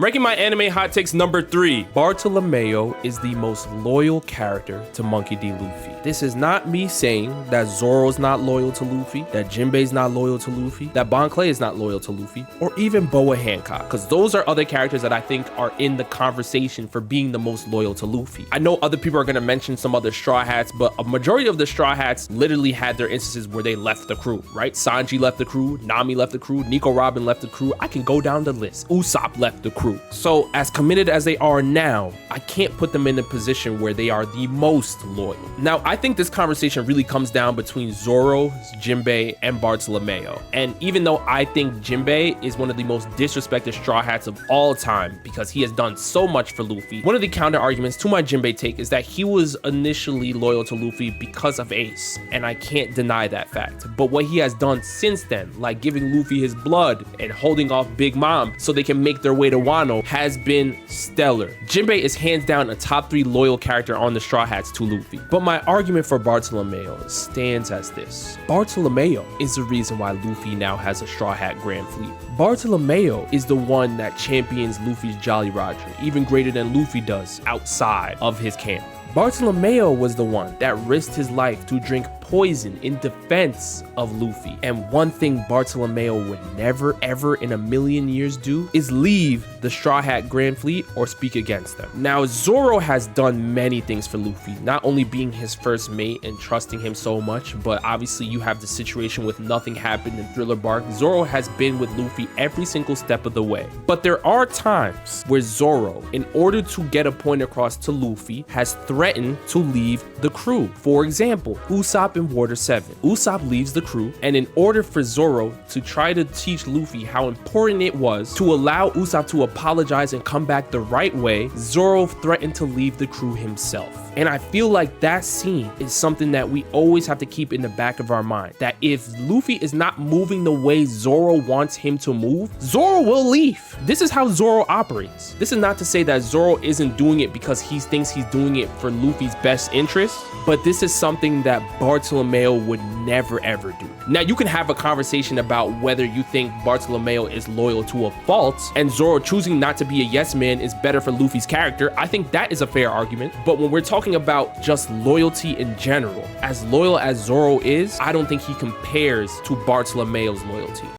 Ranking my anime hot takes number 3. Bartolomeo is the most loyal character to Monkey D. Luffy. This is not me saying that Zoro's not loyal to Luffy, that Jinbei's not loyal to Luffy, that Bon Clay is not loyal to Luffy, or even Boa Hancock, because those are other characters that I think are in the conversation for being the most loyal to Luffy. I know other people are going to mention some other Straw Hats, but a majority of the Straw Hats literally had their instances where they left the crew, right? Sanji left the crew, Nami left the crew, Nico Robin left the crew. I can go down the list. Usopp left the crew. So as committed as they are now, I can't put them in a position where they are the most loyal. Now, I think this conversation really comes down between Zoro, Jinbei, and Bartolomeo. And even though I think Jinbei is one of the most disrespected Straw Hats of all time because he has done so much for Luffy, one of the counter arguments to my Jinbei take is that he was initially loyal to Luffy because of Ace, and I can't deny that fact. But what he has done since then, like giving Luffy his blood and holding off Big Mom so they can make their way to Wano, has been stellar. Jinbei is hands down a top 3 loyal character on the Straw Hats to Luffy. But my argument for Bartolomeo stands as this. Bartolomeo is the reason why Luffy now has a Straw Hat Grand Fleet. Bartolomeo is the one that champions Luffy's Jolly Roger, even greater than Luffy does outside of his camp. Bartolomeo was the one that risked his life to drink poison in defense of Luffy. And one thing Bartolomeo would never ever in a million years do is leave the Straw Hat Grand Fleet or speak against them. Now, Zoro has done many things for Luffy, not only being his first mate and trusting him so much, but obviously you have the situation with Nothing Happened in Thriller Bark. Zoro has been with Luffy every single step of the way. But there are times where Zoro, in order to get a point across to Luffy, has threatened to leave the crew. For example, Usopp in Water 7. Usopp leaves the crew, and in order for Zoro to try to teach Luffy how important it was to allow Usopp to apologize and come back the right way, Zoro threatened to leave the crew himself. And I feel like that scene is something that we always have to keep in the back of our mind, that if Luffy is not moving the way Zoro wants him to move, Zoro will leave. This is how Zoro operates. This is not to say that Zoro isn't doing it because he thinks he's doing it for Luffy's best interest, but this is something that Bartolomeo would never ever do. Now, you can have a conversation about whether you think Bartolomeo is loyal to a fault and Zoro choosing not to be a yes man is better for Luffy's character. I think that is a fair argument. But when we're talking about just loyalty in general, as loyal as Zoro is, I don't think he compares to Bartolomeo's loyalty.